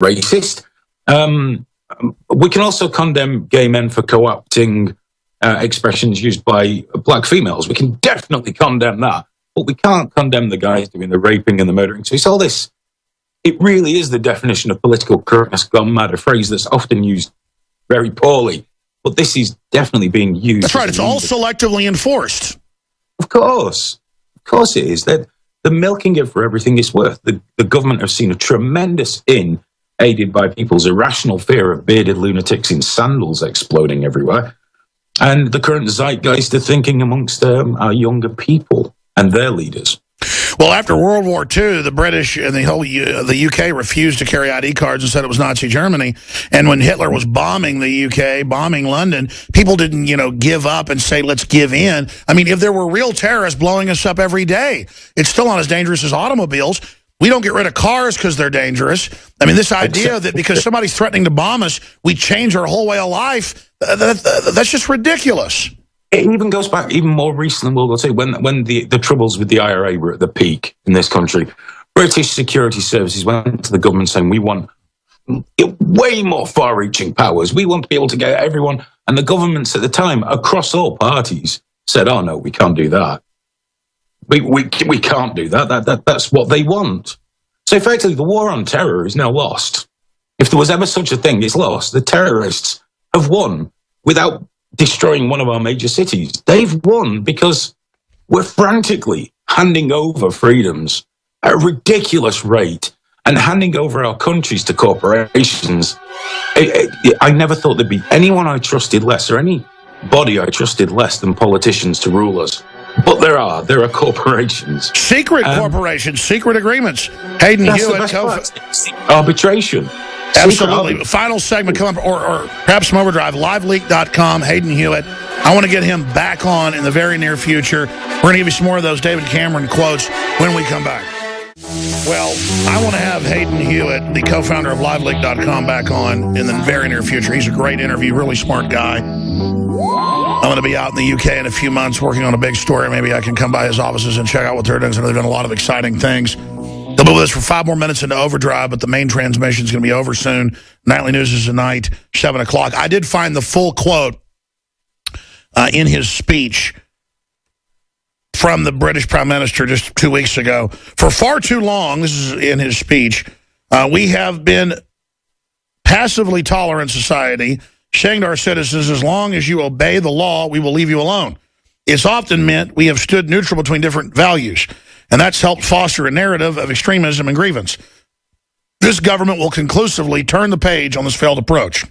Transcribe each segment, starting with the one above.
racist. We can also condemn gay men for co-opting expressions used by black females. We can definitely condemn that, but we can't condemn the guys doing the raping and the murdering. So it's all this. It really is the definition of political correctness gone mad, a phrase that's often used very poorly. But this is definitely being used. That's right. It's all selectively enforced. Of course it is. That the milking it for everything it's worth. The government have seen a tremendous aided by people's irrational fear of bearded lunatics in sandals exploding everywhere, and the current zeitgeist of thinking amongst our younger people and their leaders. Well, after World War II, the British and the UK refused to carry ID cards and said it was Nazi Germany. And when Hitler was bombing the UK, bombing London, people didn't, give up and say, let's give in. I mean, if there were real terrorists blowing us up every day, it's still not as dangerous as automobiles. We don't get rid of cars because they're dangerous. I mean, this idea that because somebody's threatening to bomb us, we change our whole way of life, that's just ridiculous. It even goes back even more recent than World War II, when the troubles with the IRA were at the peak in this country. British security services went to the government saying, we want way more far-reaching powers. We want to be able to get everyone. And the governments at the time, across all parties, said, oh, no, we can't do that. We can't do that. That's what they want. So effectively, the war on terror is now lost. If there was ever such a thing, it's lost. The terrorists have won without destroying one of our major cities. They've won because we're frantically handing over freedoms at a ridiculous rate and handing over our countries to corporations. I never thought there'd be anyone I trusted less, or anybody I trusted less than politicians to rule us. But there are corporations. Secret corporations, secret agreements. Hayden Hewitt. Arbitration. Absolutely. Final segment coming up, or perhaps some overdrive, liveleak.com, Hayden Hewitt. I want to get him back on in the very near future. We're going to give you some more of those David Cameron quotes when we come back. Well, I want to have Hayden Hewitt, the co-founder of liveleak.com, back on in the very near future. He's a great interview, really smart guy. I'm going to be out in the UK in a few months working on a big story. Maybe I can come by his offices and check out what they're doing. They've done a lot of exciting things. They'll be with us for 5 more minutes into overdrive, but the main transmission is going to be over soon. Nightly News is tonight, 7 o'clock. I did find the full quote in his speech from the British Prime Minister just 2 weeks ago. For far too long, this is in his speech, we have been passively tolerant society, saying to our citizens, as long as you obey the law, we will leave you alone. It's often meant we have stood neutral between different values, and that's helped foster a narrative of extremism and grievance. This government will conclusively turn the page on this failed approach.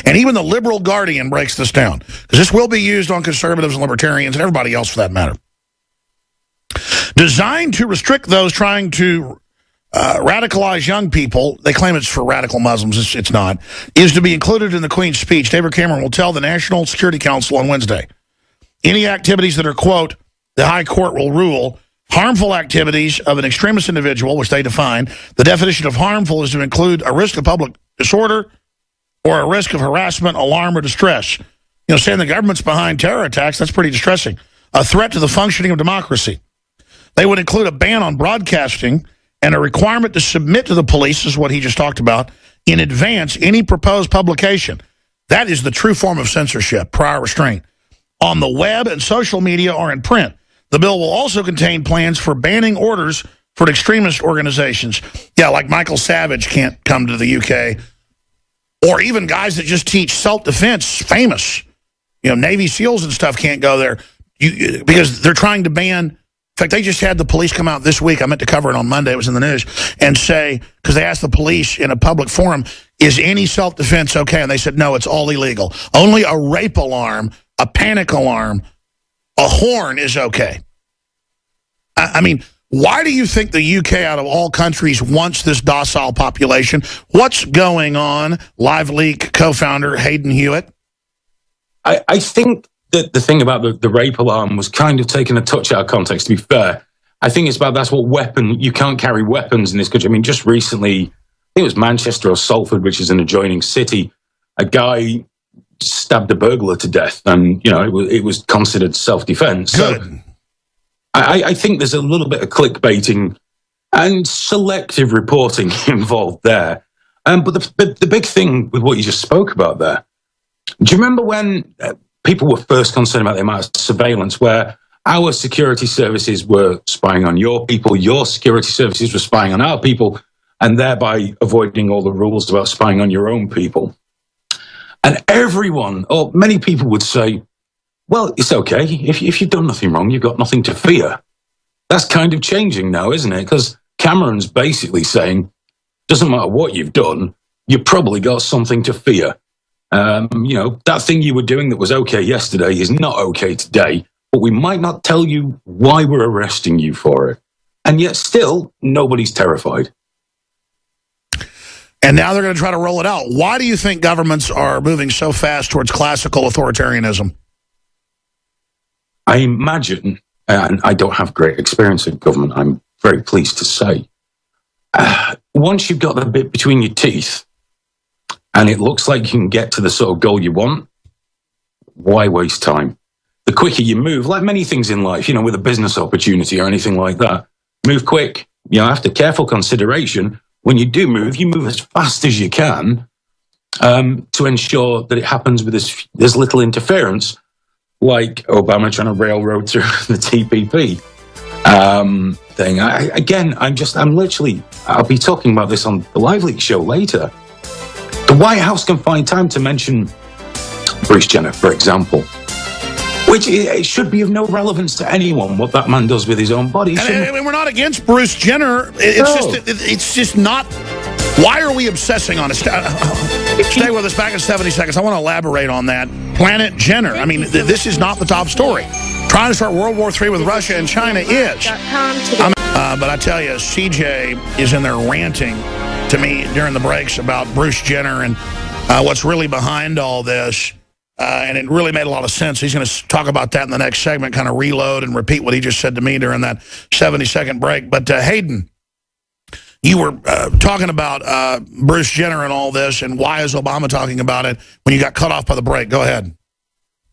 And even the Liberal Guardian breaks this down, because this will be used on conservatives and libertarians and everybody else for that matter. Designed to restrict those trying to radicalize young people, they claim it's for radical Muslims, it's not, is to be included in the Queen's speech. David Cameron will tell the National Security Council on Wednesday. Any activities that are, quote, the High Court will rule, harmful activities of an extremist individual, which they define. The definition of harmful is to include a risk of public disorder or a risk of harassment, alarm, or distress. Saying the government's behind terror attacks, that's pretty distressing. A threat to the functioning of democracy. They would include a ban on broadcasting and a requirement to submit to the police, is what he just talked about, in advance any proposed publication. That is the true form of censorship, prior restraint, on the web and social media or in print. The bill will also contain plans for banning orders for extremist organizations. Yeah, like Michael Savage can't come to the UK. Or even guys that just teach self-defense, famous. Navy SEALs and stuff can't go there because they're trying to ban. In fact, they just had the police come out this week. I meant to cover it on Monday. It was in the news. And say, because they asked the police in a public forum, is any self-defense okay? And they said, no, it's all illegal. Only a rape alarm, a panic alarm, a horn is okay. I mean, why do you think the UK, out of all countries, wants this docile population? What's going on? Live Leak co-founder Hayden Hewitt. I think that the thing about the rape alarm was kind of taken a touch out of context, to be fair. I think it's about you can't carry weapons in this country. I mean, just recently, I think it was Manchester or Salford, which is an adjoining city, a guy stabbed a burglar to death, and it was considered self-defense. Good. So I think there's a little bit of clickbaiting and selective reporting involved there. But the big thing with what you just spoke about there, do you remember when people were first concerned about the amount of surveillance where our security services were spying on your people, your security services were spying on our people, and thereby avoiding all the rules about spying on your own people? And everyone, or many people would say, well, it's okay. If you've done nothing wrong, you've got nothing to fear. That's kind of changing now, isn't it? Because Cameron's basically saying, doesn't matter what you've done, you probably got something to fear. That thing you were doing that was okay yesterday is not okay today, but we might not tell you why we're arresting you for it. And yet still, nobody's terrified. And now they're going to try to roll it out. Why do you think governments are moving so fast towards classical authoritarianism? I imagine, and I don't have great experience in government, I'm very pleased to say, once you've got the bit between your teeth and it looks like you can get to the sort of goal you want, why waste time? The quicker you move, like many things in life, with a business opportunity or anything like that, move quick. After careful consideration, when you do move, you move as fast as you can to ensure that it happens with as little interference, like Obama trying to railroad through the TPP thing. I'll be talking about this on the Live Leak show later. The White House can find time to mention Bruce Jenner, for example, which it should be of no relevance to anyone what that man does with his own body. And we're not against Bruce Jenner. It's just not. Why are we obsessing on it? Stay with us back in 70 seconds. I want to elaborate on that. Planet Jenner. I mean, this is not the top story. Trying to start World War III with Russia and China is. But I tell you, CJ is in there ranting to me during the breaks about Bruce Jenner and what's really behind all this. And it really made a lot of sense. He's going to talk about that in the next segment, kind of reload and repeat what he just said to me during that 70-second break. But Hayden, you were talking about Bruce Jenner and all this, and why is Obama talking about it when you got cut off by the break? Go ahead.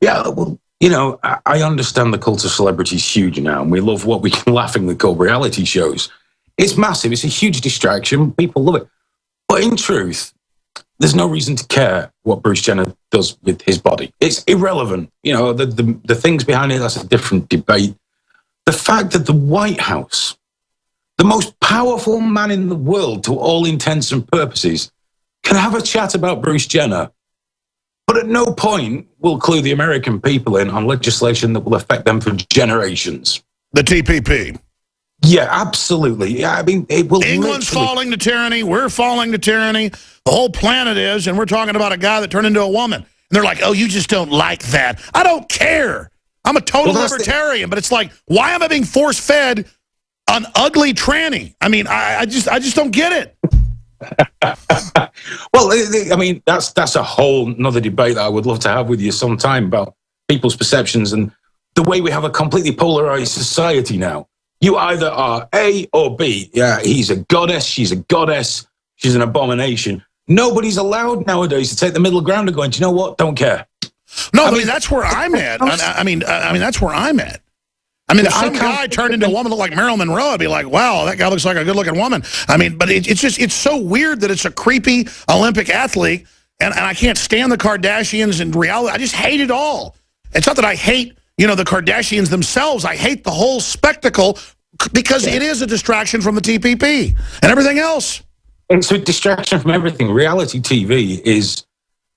Yeah, well, I understand the cult of celebrity is huge now, and we love what we can laughingly call reality shows. It's massive. It's a huge distraction. People love it. But in truth, there's no reason to care what Bruce Jenner does with his body. It's irrelevant. The things behind it, that's a different debate. The fact that the White House, the most powerful man in the world to all intents and purposes, can have a chat about Bruce Jenner, but at no point will clue the American people in on legislation that will affect them for generations. The TPP. Yeah, absolutely. Yeah, I mean, it will. England's falling to tyranny. We're falling to tyranny. The whole planet is, and we're talking about a guy that turned into a woman. And they're like, oh, you just don't like that. I don't care. I'm a total libertarian, but it's like, why am I being force-fed an ugly tranny? I mean, I just don't get it. Well, I mean, that's a whole nother debate that I would love to have with you sometime about people's perceptions and the way we have a completely polarized society now. You either are A or B. Yeah, he's a goddess, she's a goddess, she's an abomination. Nobody's allowed nowadays to take the middle ground and going, do you know what? Don't care. No, I mean that's where I'm at. I mean, that's where I'm at. I mean, if some guy turned into a woman looked like Marilyn Monroe, I'd be like, wow, that guy looks like a good-looking woman. I mean, but it's so weird that it's a creepy Olympic athlete, and I can't stand the Kardashians in reality. I just hate it all. It's not that I hate, the Kardashians themselves. I hate the whole spectacle because it is a distraction from the TPP and everything else. It's a distraction from everything. Reality TV is,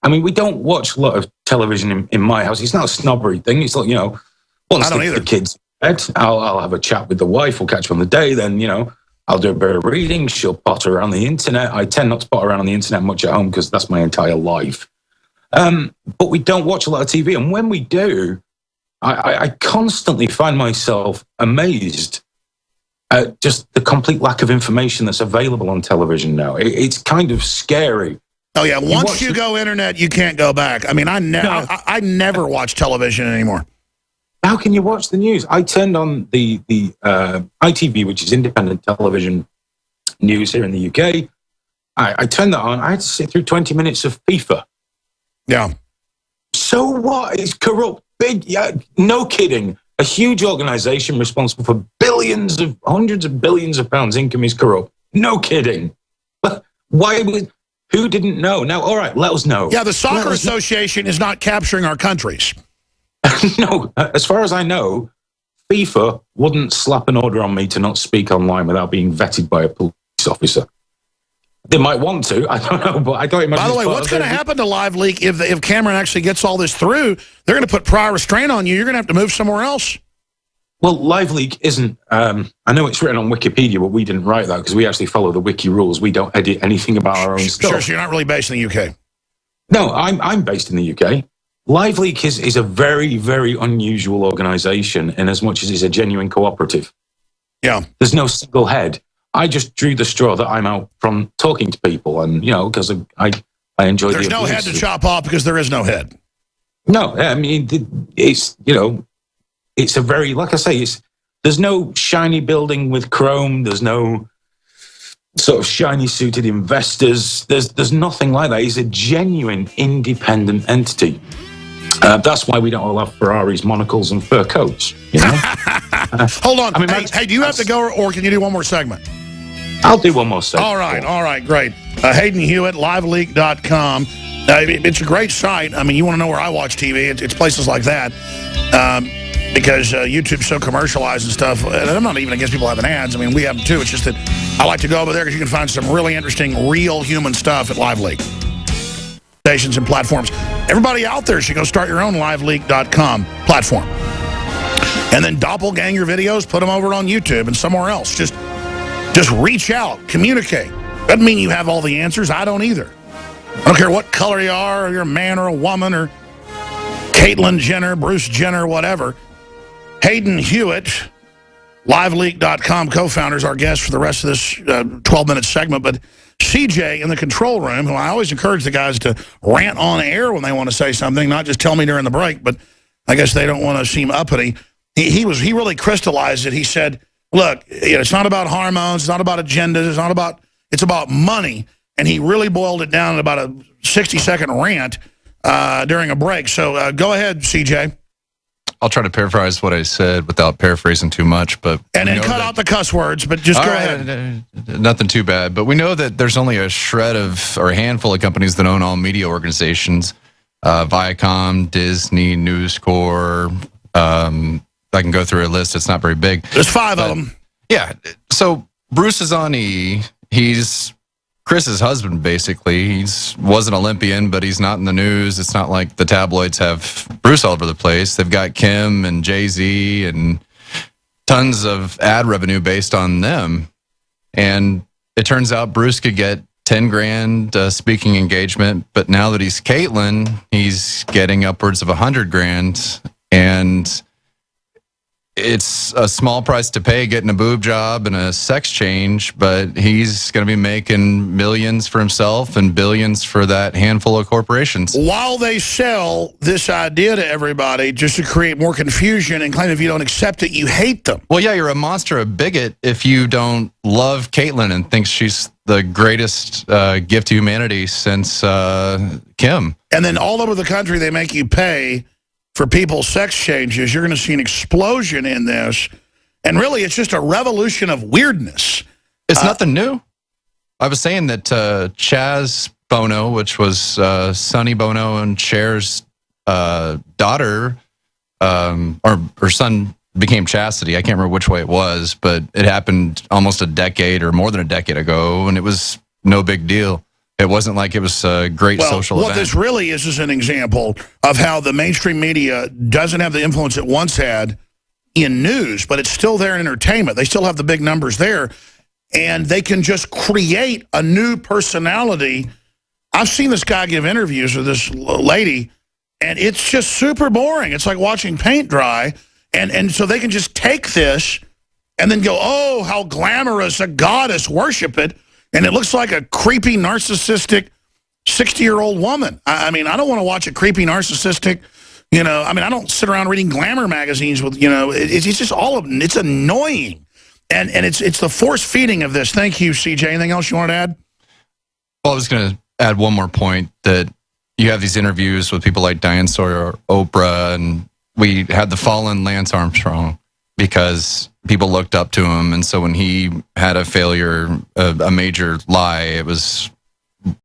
I mean, we don't watch a lot of television in my house. It's not a snobbery thing. It's like, once the kids bed, I'll have a chat with the wife. We'll catch up on the day. Then, I'll do a bit of reading. She'll potter around the internet. I tend not to potter around on the internet much at home because that's my entire life. But we don't watch a lot of TV. And when we do, I constantly find myself amazed at just the complete lack of information that's available on television now. It's kind of scary. Oh, yeah. Once you go internet, you can't go back. I mean, I never watch television anymore. How can you watch the news? I turned on the ITV, which is independent television news here in the UK. I turned that on. I had to sit through 20 minutes of FIFA. Yeah. So what? It's corrupt. Big, yeah, no kidding. A huge organization responsible for billions hundreds of billions of pounds income is corrupt. No kidding. Why would? Who didn't know? Now, all right, let us know. Yeah, the Soccer Association is not capturing our countries. No, as far as I know, FIFA wouldn't slap an order on me to not speak online without being vetted by a police officer. They might want to, I don't know, but I don't imagine. By the way, what's going to happen to Live Leak if Cameron actually gets all this through? They're going to put prior restraint on you. You're going to have to move somewhere else. Well, Live Leak isn't, I know it's written on Wikipedia, but we didn't write that because we actually follow the wiki rules. We don't edit anything about our own stuff. Sure, so you're not really based in the UK. No, I'm based in the UK. Live Leak is a very, very unusual organisation in as much as it's a genuine cooperative. Yeah. There's no single head. I just drew the straw that I'm out from talking to people and, because I enjoy There's no head to chop off because there is no head. No, I mean, it's, it's a very, like I say, there's no shiny building with chrome. There's no sort of shiny suited investors. There's nothing like that. It's a genuine independent entity. That's why we don't all have Ferraris, monocles, and fur coats. Hold on. I mean, hey, do you have to go, or can you do one more segment? I'll do one more segment. All right, great. Hayden Hewitt, liveleak.com. It's a great site. I mean, you want to know where I watch TV? It's places like that. Because YouTube's so commercialized and stuff. And I'm not even against people having ads. I mean, we have them too. It's just that I like to go over there because you can find some really interesting, real human stuff at Live Leak. Stations and platforms. Everybody out there should go start your own liveleak.com platform. And then doppelganger videos, put them over on YouTube and somewhere else. Just reach out, communicate. Doesn't mean you have all the answers. I don't either. I don't care what color you are, or you're a man or a woman, or Caitlyn Jenner, Bruce Jenner, whatever. Hayden Hewitt, liveleak.com co-founder, is our guest for the rest of this 12-minute segment. But CJ in the control room, who I always encourage the guys to rant on air when they want to say something, not just tell me during the break, but I guess they don't want to seem uppity. He really crystallized it. He said, look, it's not about hormones, it's not about agendas, it's about money. And he really boiled it down in about a 60-second rant during a break. So go ahead, CJ. I'll try to paraphrase what I said without paraphrasing too much, but and cut out the cuss words. But just go ahead. Nothing too bad. But we know that there's only a shred of or a handful of companies that own all media organizations: Viacom, Disney, News Corp. I can go through a list. It's not very big. There's 5 of them. Yeah. So Bruce is on E. He's Chris's husband, basically. He was an Olympian, but he's not in the news. It's not like the tabloids have Bruce all over the place. They've got Kim and Jay-Z and tons of ad revenue based on them. And it turns out Bruce could get 10 grand speaking engagement, but now that he's Caitlyn, he's getting upwards of 100 grand. And it's a small price to pay getting a boob job and a sex change, but he's going to be making millions for himself and billions for that handful of corporations. While they sell this idea to everybody just to create more confusion and claim if you don't accept it, you hate them. Well, yeah, you're a monster, a bigot if you don't love Caitlyn and think she's the greatest gift to humanity since Kim. And then all over the country, they make you pay for people's sex changes. You're going to see an explosion in this. And really, it's just a revolution of weirdness. It's nothing new. I was saying that Chaz Bono, which was Sonny Bono and Cher's daughter, or her son became Chastity. I can't remember which way it was, but it happened almost a decade or more than a decade ago, and it was no big deal. It wasn't like it was a great social event. What this really is an example of how the mainstream media doesn't have the influence it once had in news, but it's still there in entertainment. They still have the big numbers there, and they can just create a new personality. I've seen this guy give interviews with this lady, and it's just super boring. It's like watching paint dry, and so they can just take this and then go, oh, how glamorous, a goddess, worship it. And it looks like a creepy, narcissistic 60-year-old woman. I mean, I don't want to watch a creepy, narcissistic, I mean, I don't sit around reading glamour magazines with, it's just all of them. It's annoying. And it's the force feeding of this. Thank you, CJ. Anything else you want to add? Well, I was going to add one more point, that you have these interviews with people like Diane Sawyer or Oprah, and we had the fallen Lance Armstrong. because people looked up to him. And so when he had a failure, a major lie, it was